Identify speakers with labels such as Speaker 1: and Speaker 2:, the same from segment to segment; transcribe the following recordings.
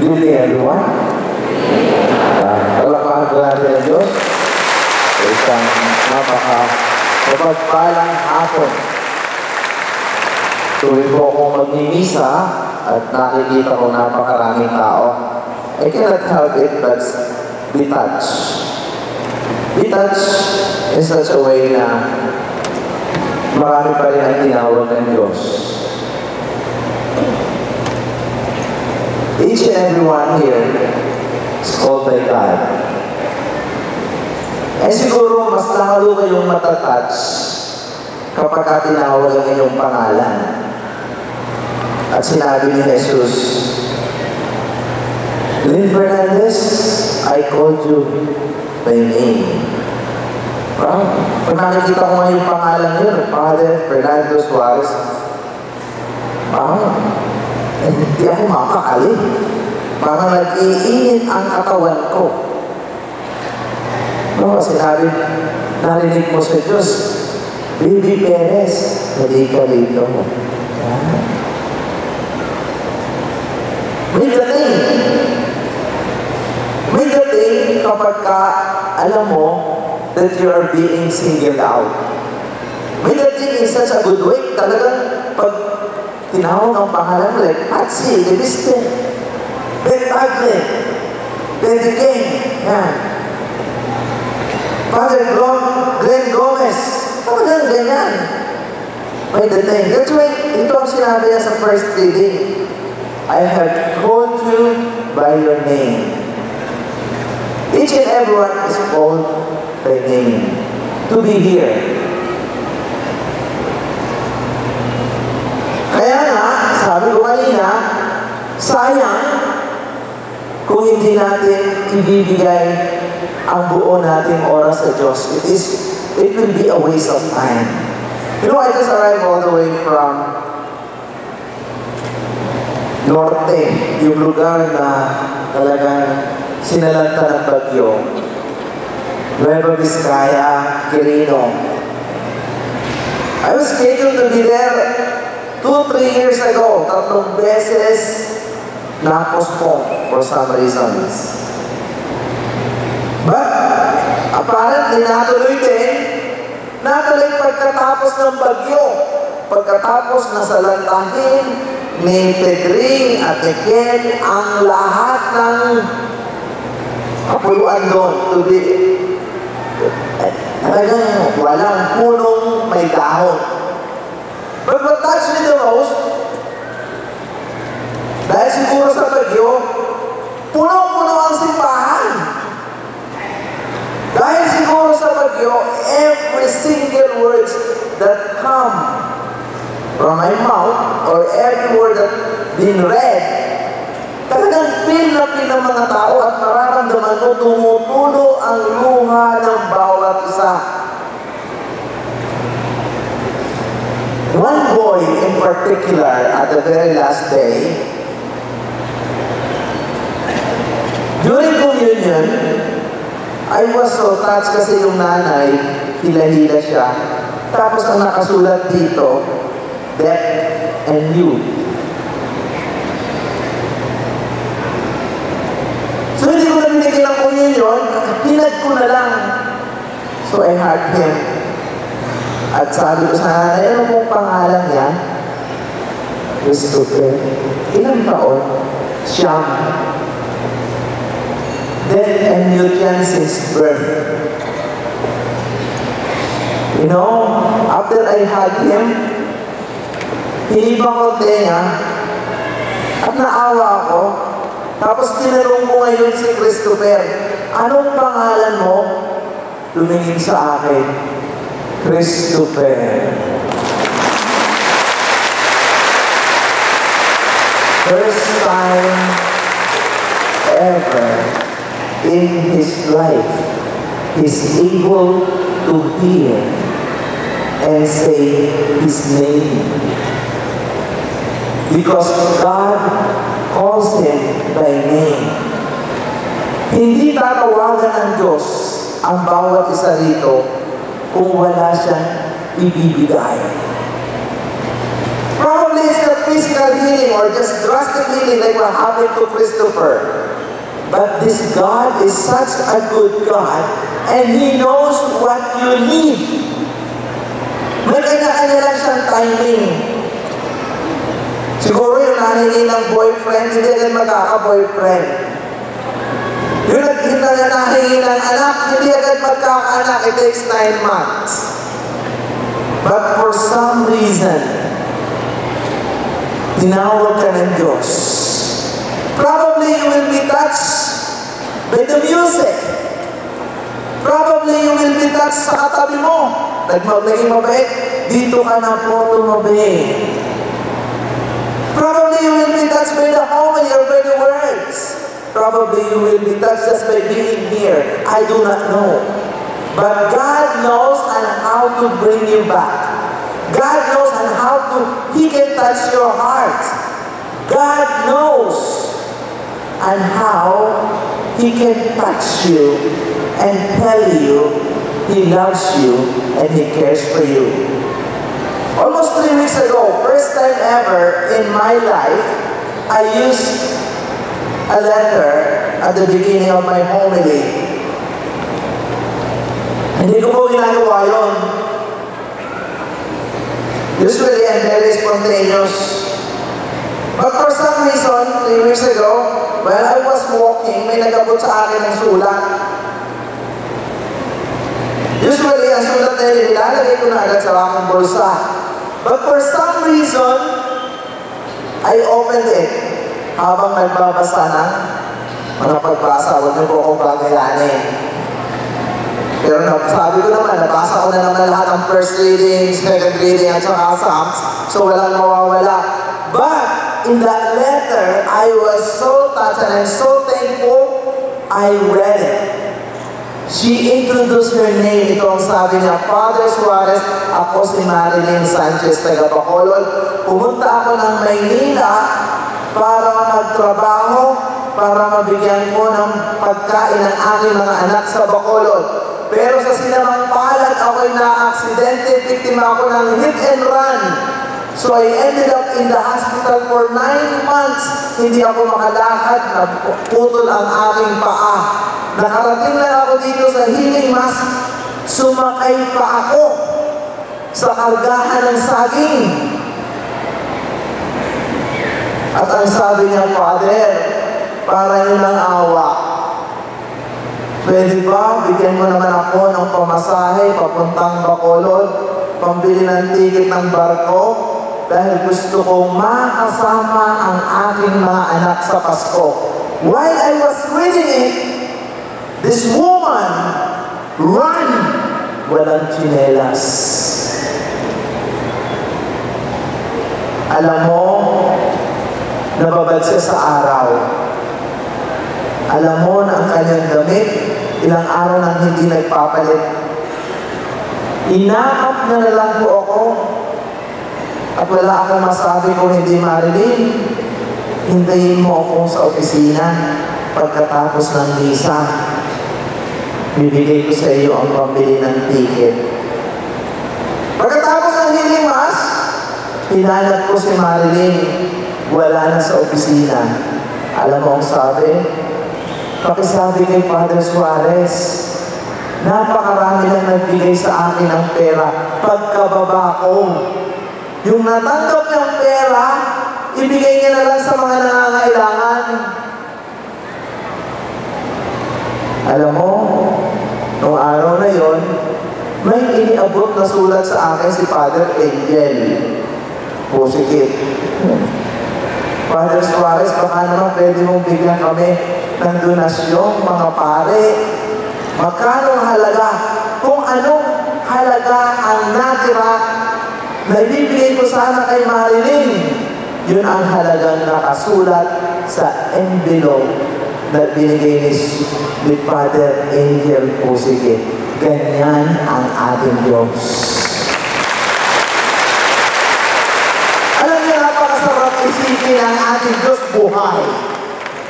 Speaker 1: Good evening, everyone. Palakpakan po natin ang Diyos sa isang mapagpalang hapon. Tuloy po akong magmimisa at nakikita ko napakaraming tao. I cannot help it but be touched. Be touched in such a way na marami pa rin ang tinawag ng Diyos. Each and everyone here is called by God. Eh siguro, mas lalo kayong matatouch kapag tinawag ang inyong pangalan. At sinabi ni Jesus, Lynn Fernandez, I called you by name. Wow. Pag nakikita ko nga yung pangalan yun, Father Fernando Suarez, wow. Hindi ako makakali. Parang nag-iinit ang katawan ko. No, sinabi, narinig mo sa Diyos, Baby Perez, hindi ka rito. May dating kapag ka alam mo that you are being singled out. May dating in such a good way, talagang pag tinawag ang pangalan mo, like Patsy, Libiste, Ben Bagle, Ben King, yan. Father Glenn Gomez, talagang ganyan. May dating. That's why, ito ang sinabi niya sa first reading. I have called you by your name. Each and everyone is called by name. To be here. Kaya nga, sabi ko kanina, sayang kung hindi natin ibibigay ang buo nating oras sa Diyos. It will be a waste of time. You know, I just arrived all the way from Norte, yung lugar na talagang sinalanta ng bagyo. Nueva Vizcaya, Quirino. I was scheduled to be there 2-3 years ago, 3 beses na-postpone for some reasons. But, apparently, natuloy din. Natuloy pagkatapos ng bagyo. Pagkatapos nasalantahin ni Pedring at ni Ken ang lahat ng kapuluan doon. Talagang walang punong may dahon. But what touched me the most, dahil siguro sa bagyo, punong-puno ang simbahan. Dahil siguro sa bagyo, every single words that come from my mouth, or every word that been read, talagang feel ng mga tao at mararamdaman mo, tumutulo ang luha ng bawat isa. One boy in particular, at the very last day, during communion, I was so touched kasi yung nanay, hila-hila siya. Tapos ang nakasulat dito, death and you. So hindi ko na binigyan ng communion, hinad ko na lang. So I hugged him. At sabi ko sa nanay, ano pong pangalan niya? Christopher. Ilang taon? Siyam. Death and Newton since birth. You know, after I hugged him, hinibang ko tenga, at naawa ako. Tapos tinanong ko ngayon si Christopher, anong pangalan mo? Tumingin sa akin, Christopher. First time ever in his life, he's able to hear and say his name. Because God calls him by name. Hindi tatawagan ng Diyos ang bawat isa rito kung wala siyang ibibigay. Probably Probably it's not physical healing or just drastic healing like what happened to Christopher. But this God is such a good God, and He knows what you need. May kanya-kanya lang siyang timing. Siguro yung nahingi ng boyfriend, hindi agad magkaka-boyfriend. Yung nahingi ng anak, hindi agad magkaka-anak. It takes 9 months. But for some reason, tinawag ka ng Diyos. Probably you will be touched by the music. Probably you will be touched sa katabi mo. Naging mabait, dito ka na po tumabay. Probably you will be touched by the homily or by the words. Probably you will be touched just by being here. I do not know. But God knows on how to bring you back. God knows on how to, He can touch your heart. God knows on how He can touch you and tell you He loves you and He cares for you. Almost 3 weeks ago, first time ever in my life, I used a letter at the beginning of my homily. Hindi ko po ginagawa yun. Usually, I'm very spontaneous. But for some reason, 3 weeks ago, while I was walking, may nagabot sa akin ng sulat. Usually, ang sulat na yun, ilalagay ko na agad sa aking bulsa. But for some reason, I opened it habang nagbabasa ng mga pagbasa. Huwag niyo po akong bagayanin. Pero sabi ko naman, nabasa ko na naman lahat ng first reading, second reading, at saka Psalms, so walang mawawala. But in that letter, I was so touched and I'm so thankful, I read it. She introduced her name. Ito ang sabi niya, Father Suarez, ako si Marilyn Sanchez, taga Bacolod. Pumunta ako ng Maynila para magtrabaho, para mabigyan ko ng pagkain ng aking mga anak sa Bacolod. Pero sa sinamang palad, ako'y na-aksidente, biktima ako ng hit and run. So I ended up in the hospital for 9 months. Hindi ako makalakad, naputol ang aking paa. Nakarating lang ako dito sa healing mass, sumakay pa ako sa kargahan ng saging. At ang sabi niya, Father, para yun ang awa. Pwede ba, bigyan mo naman ako ng pamasahe, papuntang Bacolod, pambili ng ticket ng barko, dahil gusto kong makasama ang aking mga anak sa Pasko. While I was reading it, this woman run, walang tsinelas. Alam mo, nababad siya sa araw. Alam mo na ang kanyang damit, ilang araw nang hindi nagpapalit. Inaap na lang po ako, at wala akong masabi kung hindi Marilyn, hintayin mo ako sa opisina pagkatapos ng misa. Bibigay ko sa iyo ang pambili ng ticket. Pagkatapos ng healing mass, hinanap ko si Marilyn. Wala na sa opisina. Alam mo ang sabi? Pakisabi kay Father Suarez, napakarami lang nagbigay sa akin ng pera pagkababa ko. Yung natanggap niyang pera, ibigay niya na lang sa mga nangangailangan. Alam mo, noong araw na yon, may iniabot na sulat sa akin si Father Angel. Positive. Father Suarez, baka naman pwede mong bigyan kami ng donasyon, mga pare. Magkano halaga? Kung anong halaga ang natira na ibibigay ko sana kay Marilyn, yun ang halagang nakasulat sa envelope na binigay ni Father Angel Pusige. Ganyan ang ating Diyos. Alam niyo, napakasarap isipin ang ating Diyos buhay.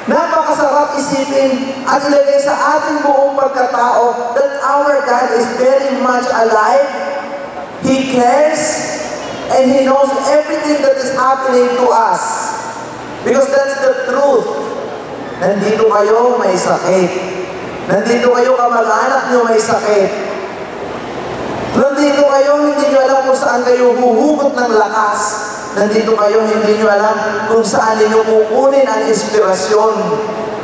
Speaker 1: Napakasarap isipin at ilagay sa ating buong pagkatao that our God is very much alive. He cares And He knows everything that is happening to us. Because that's the truth. Nandito kayo, may sakit. Nandito kayo, kamag-anak nyo may sakit. Nandito kayo, hindi nyo alam kung saan kayo huhugot ng lakas. Nandito kayo, hindi nyo alam kung saan ninyo kukunin ang inspirasyon.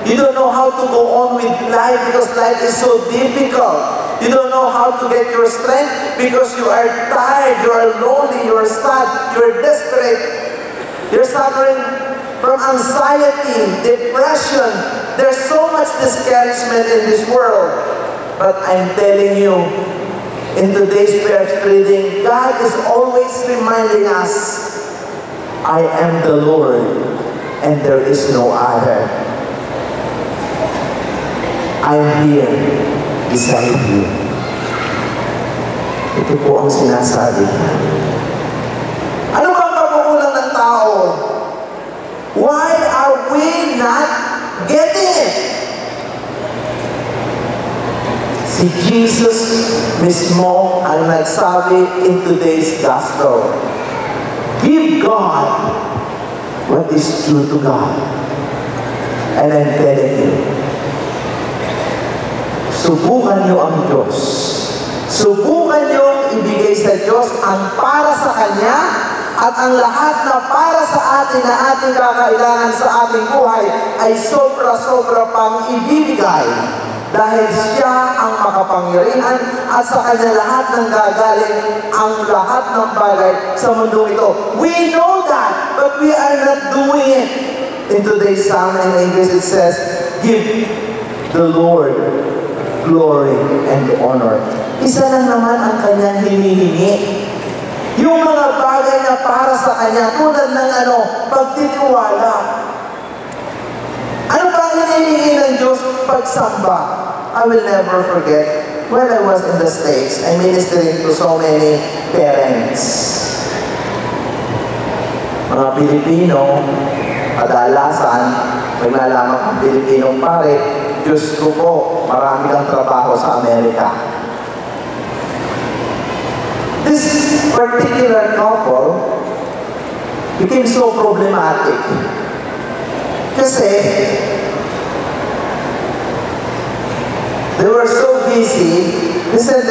Speaker 1: You don't know how to go on with life because life is so difficult. You don't know how to get your strength because you are tired, you are lonely, you are sad, you are desperate. You're suffering from anxiety, depression. There's so much discouragement in this world. But I'm telling you, in today's prayer reading, God is always reminding us, I am the Lord, and there is no other. I'm here beside you. Ito po ang sinasabi. Ano bang pagkukulang ng tao? Why are we not getting it? Si Jesus mismo ang nagsabi in today's gospel, give God what is due to God. And I'm telling you, subukan niyo ang Diyos. Subukan niyo ibigay sa Diyos ang para sa Kanya at ang lahat na para sa atin na ating kakailangan sa ating buhay ay sobra-sobra pang ibibigay. Dahil siya ang makapangyarihan at sa Kanya lahat ng gagaling ang lahat ng bagay sa mundo ito. We know that, but we are not doing it. In today's psalm in English it says, give the Lord glory and honor. Isa lang naman ang Kanyang hinihingi. Yung mga bagay na para sa Kanya, tulad ng pagtitiwala. Ano ba ang hinihingi ng Diyos? Pagsamba. I will never forget, when I was in the States, I ministering to so many parents. Mga Pilipino, kadalasan, pag nalaman ang Pilipinong pare, Diyos ko po, marami kang trabaho sa Amerika. This particular couple became so problematic. Kasi, they were so busy, they said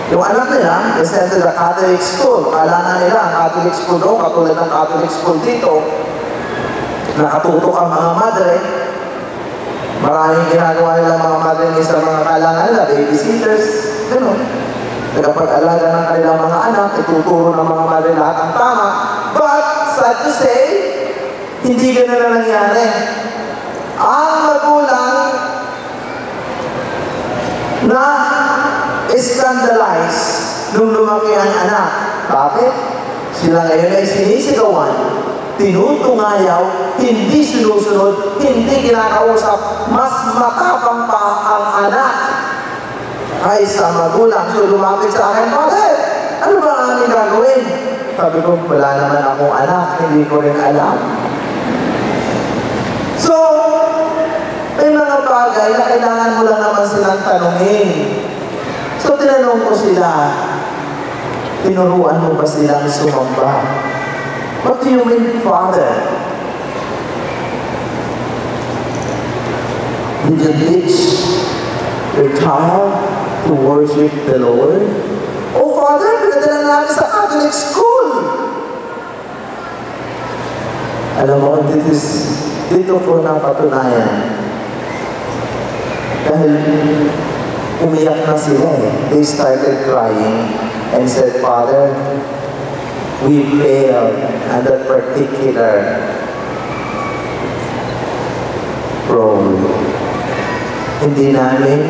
Speaker 1: yung anak nila, they sent to the Catholic school. Kailangan nila, ang Catholic school doon, katulad ng Catholic school dito, nakatutok ang mga madre. Maraming ginagawa nila mga madre sa mga kailangan nila, babysitters, gano'n. Nagpag-alaga ng kanilang mga anak, ituturo ng mga madre lahat ang tama. But, sad to say, hindi gano'n na nangyari. Ang magulang na scandalize nung lumaki ang anak. Bakit? Sila ngayon ay sinisigawan, tinutungayaw, hindi sinusunod, hindi kinakausap, mas matapang pa ang anak ay sa magulang. So lumapit sa akin, Father, ano ba ang aming gagawin? Sabi ko, wala naman akong anak, hindi ko rin alam. So, may mga bagay na kailangan mo lang naman silang tanungin. So, tinanong ko sila, tinuruan mo ba silang sumamba? What do you mean, Father? Did you teach your child to worship the Lord? Oh, Father, pinadala namin sa Catholic school. Alam mo, dito ko napatunayan. Dahil umiyak na sila eh. They started crying and said, Father, we failed at that particular role. Hindi namin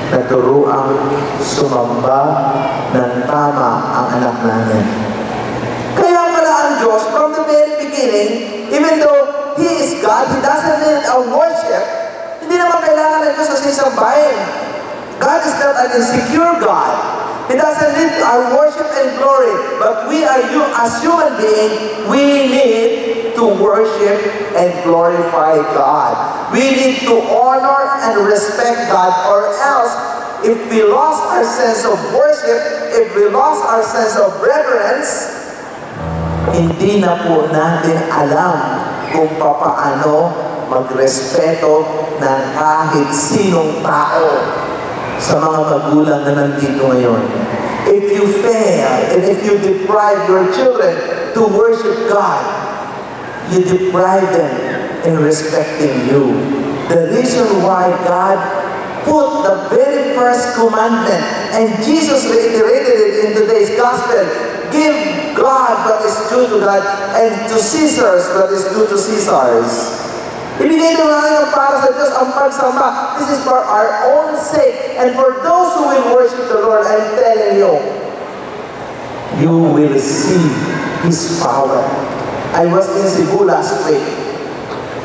Speaker 1: naturuang sumamba ng tama ang anak namin. Kaya pala ang Diyos, from the very beginning, even though He is God, He doesn't need our worship. Hindi naman kailangan ng Diyos na sisambahin. God is not an insecure God. He doesn't need our worship and glory. But we are as human beings, we need to worship and glorify God. We need to honor and respect God, or else if we lost our sense of worship, if we lost our sense of reverence, hindi na po natin alam kung papaano magrespeto ng kahit sinong tao sa mga magulang na nandito ngayon. If you fail, and if you deprive your children to worship God, you deprive them in respecting you. The reason why God put the very first commandment, and Jesus reiterated it in today's gospel, give God what is due to God, and to Caesars what is due to Caesars. Ibigay na natin para sa Diyos ang pagsamba. This is for our own sake, and for those who will worship the Lord. I'm telling you, you will receive His power. I was in Cebu last week.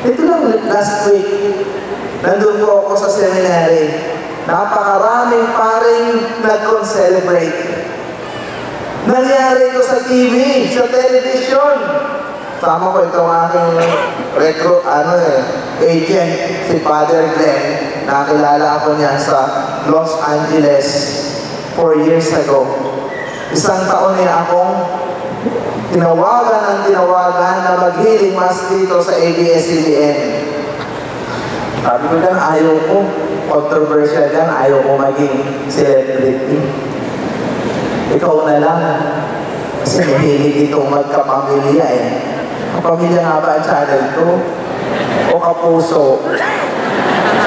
Speaker 1: Ito lang last week. Nandun po ako sa seminary. Napakaraming paring nag-celebrate. Nangyari ito sa TV, sa television. Tama ko itong aking agent, si Father Glenn. Nakilala ko niya sa Los Angeles 4 years ago. Isang taon niya akong tinawagan na maghiling mas dito sa ABS-CBN. Sabi ko lang, ayaw ko. Controversial yan, ayaw ko maging celebrity. Ikaw na lang. Kasi mahilig itong magkapamilya eh. Kapamilya nga ba ang channel ko? O kapuso?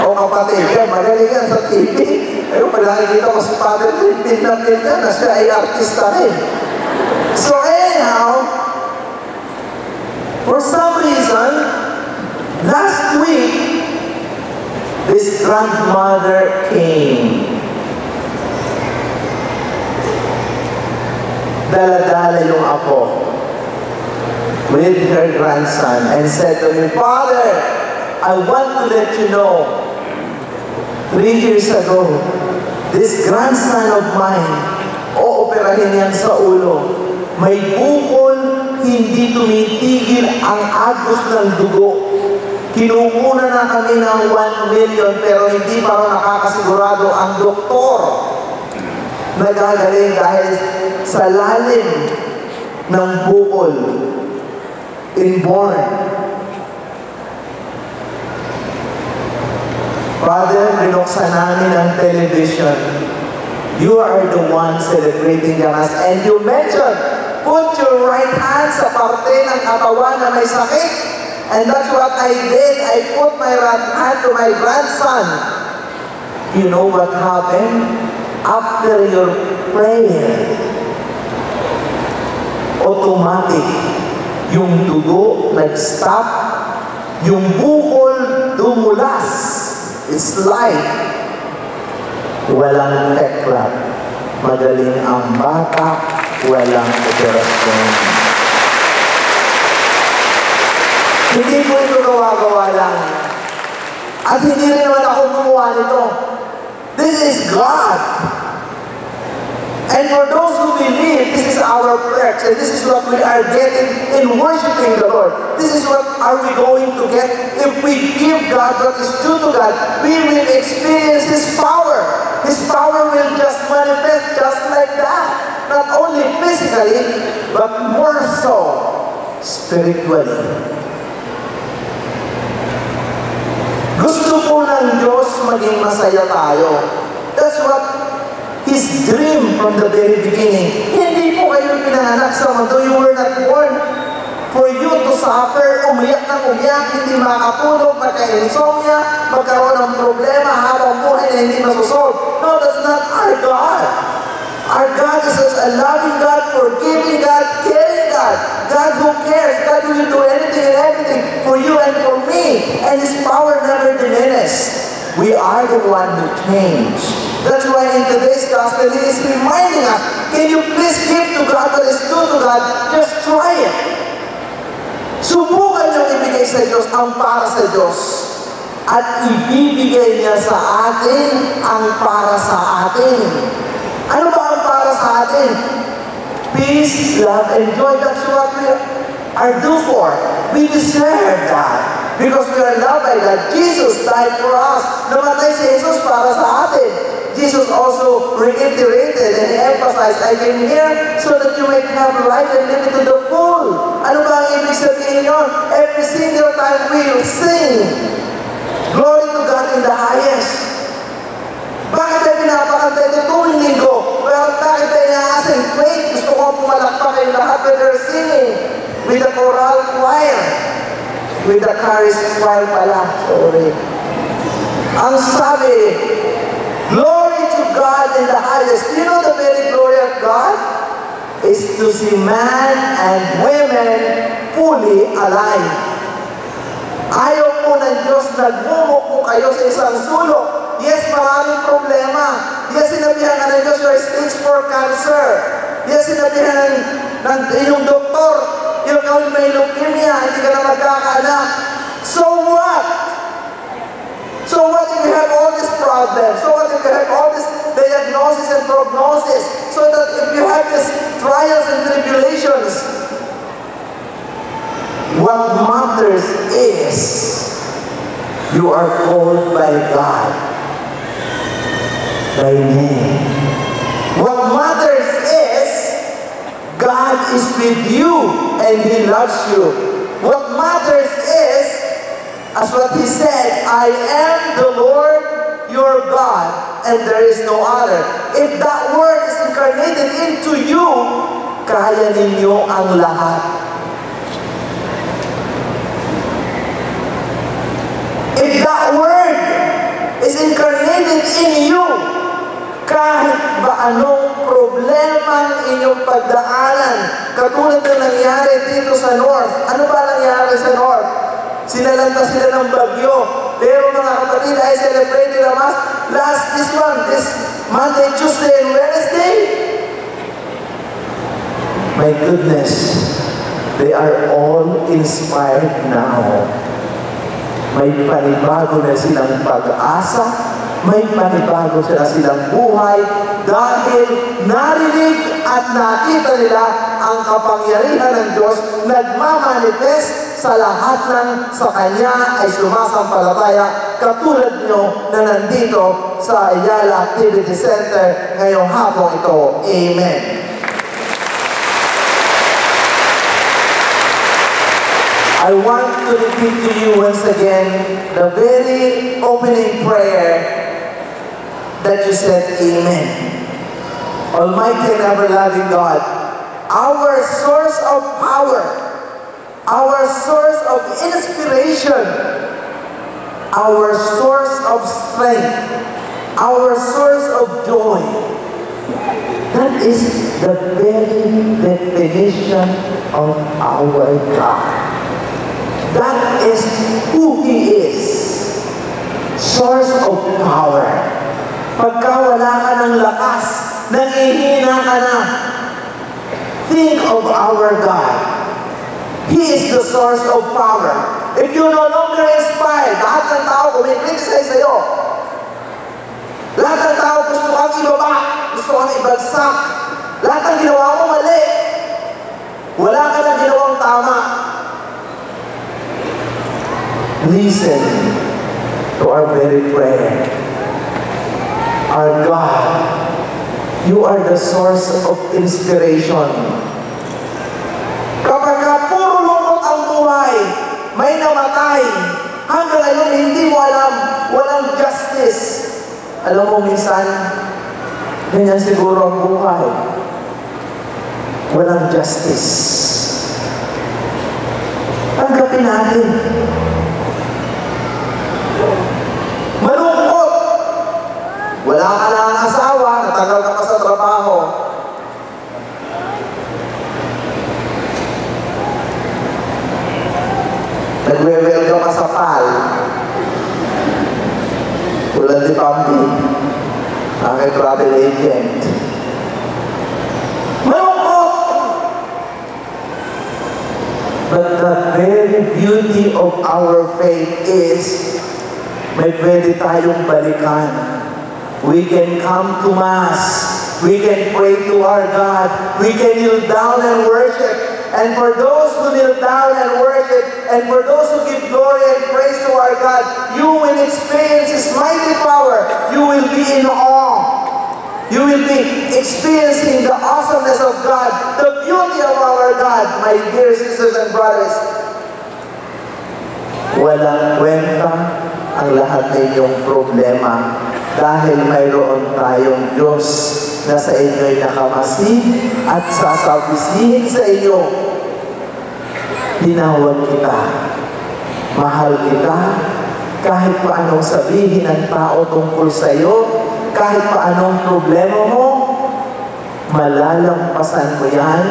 Speaker 1: O kapatid? Yan, magaling yan sa TV. Ayun, pag nakikita ko si Father Glenn na siya ay artista rin. So anyhow, for some reason, last week, this grandmother came. Dala-dala yung apo with her grandson and said to me, Father, I want to let you know, 3 years ago, this grandson of mine, ooperahin yan sa ulo. May bukol, hindi tumitigil ang agos ng dugo. Kinukuna na kami ng 1 million pero hindi pa rin nakakasigurado ang doktor. Nagagaling dahil sa lalim ng bukol. Inborn. Father, binuksan namin ang television. You are the one celebrating the Mass. And you mentioned, put your right hand sa parte ng katawan na may sakit. And that's what I did. I put my right hand to my grandson. You know what happened? After your prayer, automatic, yung dugo nag-stop, yung bukol dumulas. It's like walang tekla. Magaling ang bata, walang operasyon. Hindi ko ito gawa-gawa lang. At hindi rin naman ako gumawa nito. This is God. And for those who believe, this is our perks, and this is what we are getting in worshiping the Lord. This is what are we going to get if we give God what is due to God. We will experience His power. His power will just manifest just like that. Not only physically, but more so spiritually. Gusto po ng Diyos maging masaya tayo. That's what His dream from the very beginning. Hindi po kayo pinanganak sa mundo. You were not born for you to suffer, umiyak ng umiyak, hindi makatulog, magka-insomnia, magkaroon ng problema habang buhay na hindi masusolve. No, that's not our God. Our God is a loving God, forgiving God, caring God. God who cares. God who will do anything and everything for you and for me. And His power never diminishes. We are the one who changed. That's why in today's gospel, He is reminding us, can you please give to God what is due to God? Just try it. Subukan niyong ibigay sa Diyos ang para sa Diyos. At ibibigay niya sa atin ang para sa atin. Ano ba ang para sa atin? Peace, love, and joy. That's what we are due for. We deserve that. Because we are loved by God. Jesus died for us. Namatay si Jesus para sa atin. Jesus also reiterated and emphasized, I came here so that you might have life and live it to the full. Ano ba ang ibig sabihin yun? Every single time we sing, glory to God in the highest. Bakit tayo pinapakanta ito tuwing linggo? Well, bakit tayo inaasing? Wait, gusto ko pumalakpak kayo lahat when they're singing with the choral choir. With the chorus choir pala. Sorry. Ang sabi, glory to God in the highest. You know the very glory of God is to see man and women fully alive. Ayaw po ng Diyos nagmumuk po kayo sa isang sulok. Yes, maraming problema. Yes, sinabihan ka ng Diyos, you're stage 4 cancer. Yes, sinabihan ng inyong doktor, you're going may leukemia, hindi ka na magkakaanak. So what? So what if you have all these problems? So what if you have all this diagnosis and prognosis? So that if you have these trials and tribulations, what matters is you are called by God by name. What matters is God is with you and He loves you. What matters is, as what He said, I am the Lord your God and there is no other. If that word is incarnated into you, kaya ninyo ang lahat. If that word is incarnated in you, kahit ba anong problema ang inyong pagdaanan, katulad na nangyari dito sa North. Ano ba nangyari sa North? Sinalanta sila ng bagyo. Pero mga kapatid, I celebrated the Mass this Monday, Tuesday, and Wednesday. My goodness, they are all inspired now. May panibago na silang pag-asa, may panibago silang buhay dahil narinig at nakita nila ang kapangyarihan ng Diyos nagmamanifest sa lahat ng sa Kanya ay sumasampalataya katulad nyo na nandito sa Ayala Activity Center ngayong hapong ito. Amen. I want to repeat to you once again the very opening prayer that you said, Amen. Almighty and ever-loving God, our source of power, our source of inspiration, our source of strength, our source of joy, that is the very definition of our God. That is who He is. Source of power. Pagka wala ka ng lakas, nangihina ka na, think of our God. He is the source of power. If you no longer inspired, lahat ng tao kumikriticize sa'yo. Lahat ng tao gusto kang ibaba, gusto kang ibagsak. Lahat ng ginawa mo mali. Wala ka ng ginawang tama. Listen to our very prayer. Our God, you are the source of inspiration. Kapag puro lungkot ang buhay, may namatay, hanggang ngayon hindi mo alam, walang justice. Alam mo minsan, ganyan siguro ang buhay. Walang justice. Tanggapin natin. Malungkot. Wala ka na ang asawa, natagal ka pa sa trabaho. Nagwe-welcome ka sa PAL. Tulad ni Pambi, aking travel agent. Malungkot! But the very beauty of our faith is may pwede tayong balikan. We can come to Mass. We can pray to our God. We can kneel down and worship. And for those who kneel down and worship, and for those who give glory and praise to our God, you will experience His mighty power. You will be in awe. You will be experiencing the awesomeness of God, the beauty of our God, my dear sisters and brothers. Walang kwenta ang lahat ng inyong problema dahil mayroon tayong Diyos na sa inyo'y nakamasid at sasabisihin sa inyo. Tinawag kita, mahal kita, kahit pa anong sabihin ng tao tungkol sa iyo, kahit pa anong problema mo, malalampasan mo yan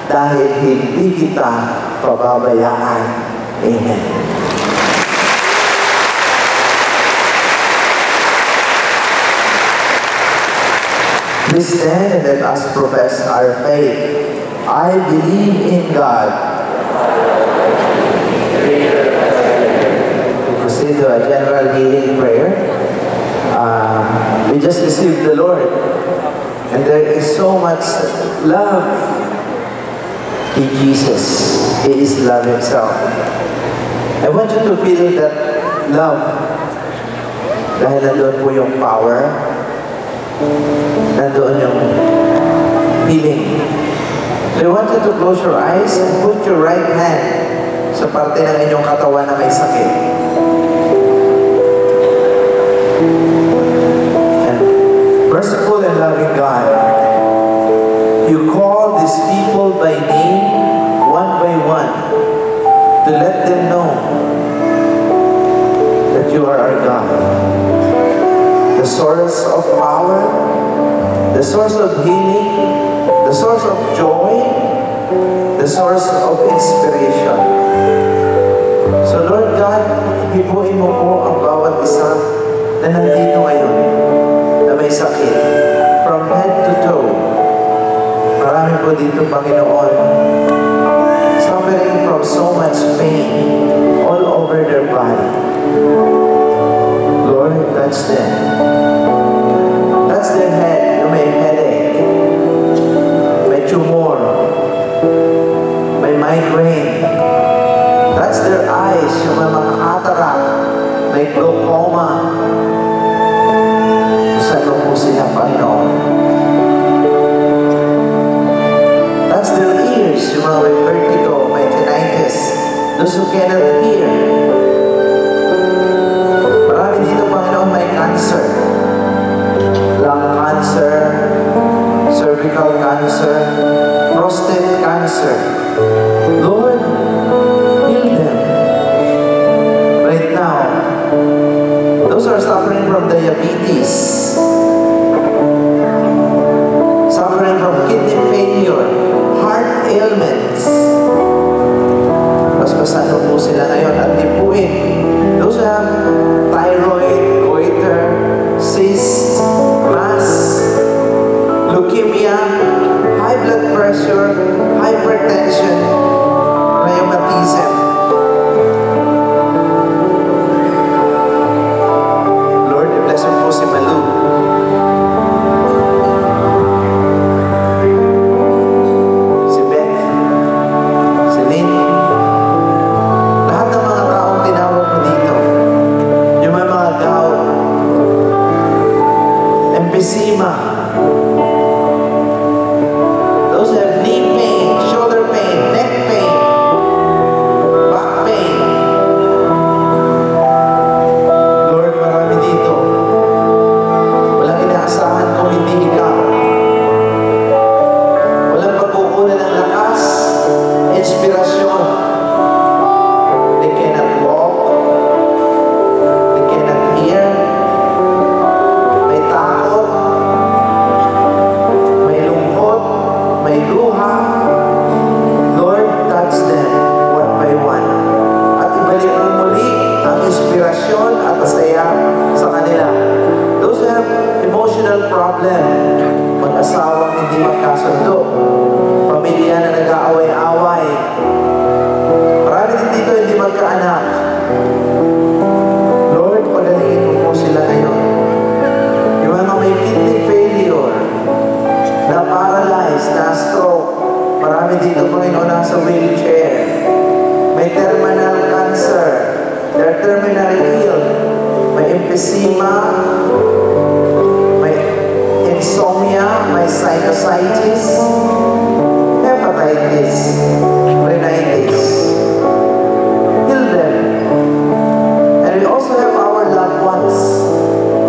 Speaker 1: dahil hindi kita pababayaan. Amen. Please stand and let us profess our faith. I believe in God. We proceed to a general healing prayer. We just received the Lord, and there is so much love in Jesus. He is love Himself. I want you to feel that love. Dahil nandoon po yung power, nandoon yung healing. So I want you to close your eyes and put your right hand sa parte ng inyong katawan na may sakit. Merciful and loving God, you call these people by name, one by one, to let them know that you are our God, the source of power, the source of healing, the source of joy, the source of inspiration. So Lord God, ipuin mo po ang bawat isa na nandito ngayon, na may sakit, from head to toe. Marami po dito, Panginoon, suffering from so much pain all over their body. Lord, touch them. Touch their head, yung may headache, may tumor, may migraine. Touch their eyes, yung may mga cataract, may glaucoma. Saan po sila, Panginoon? Touch their ears, yung mga may vertigo, may tinnitus, those who cannot hear. Marami dito, Panginoon, may cancer. Lung cancer, cervical cancer, prostate cancer. Lord, heal them. Right now, those who are suffering from diabetes, suffering from kidney failure, heart ailments. Basbasan po sila ngayon at tipuin. Those who have thyroid, goiter, cyst, mass, leukemia, high blood pressure, hypertension, rheumatism. Lord, bless po si Malu. Those who have knee pain, shoulder pain, neck pain, back pain. Lord, marami dito. Walang inaasahan kung hindi ikaw. Walang pagkukunan ng lakas, inspirasyon. They cannot walk. They cannot hear. May takot. May luha. Lord, touch them one by one. At ibalik mo muli ang inspirasyon at asaya sa kanila. Those who have emotional problem, mag-asawang hindi magkasundo, pamilya na nag-aaway-away, marami din dito hindi magkaanak. Lord, pagalingin mo po sila ngayon. Yung mga may kidney failure, na paralyzed, na stroke. Marami dito, Panginoon, nasa wheelchair. May terminal cancer. They're terminally ill. May emphysema. May insomnia, may sinusitis, hepatitis, rhinitis. Heal them. And we also have our loved ones.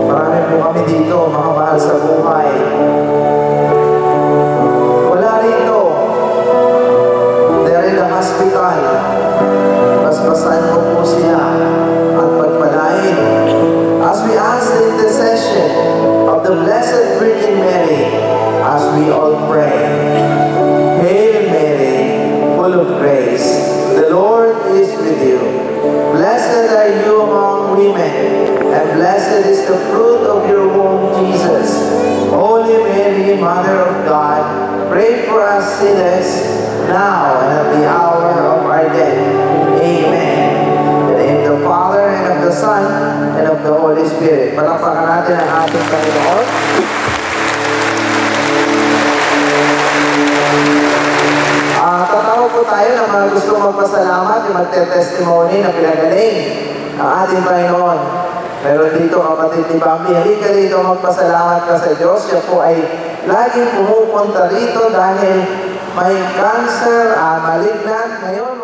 Speaker 1: Marami po kami dito, mga mahal sa buhay. Wala rito. They're in the hospital. Basbasan mo po sila at pagpalain. As we ask the intercession of the Blessed Virgin Mary, as we all pray, Hail Mary, full of grace, the Lord is with you. Blessed are you among women, and blessed is the fruit of your womb, Jesus. Holy Mary, Mother of God, pray for us sinners, now and at the hour of our death. Amen. In the name of the Father, and of the Son, and of the Holy Spirit. Palakpakan natin ang ating Panginoon. Tatawag po tayo ng mga gusto magpasalamat, yung magte-testimony na pinagaling ang ating Panginoon. Pero dito, kapatid ni Bambi, halika rito magpasalamat ka sa Diyos. Siya po ay laging pumupunta rito dahil may cancer, malignant. Ngayon,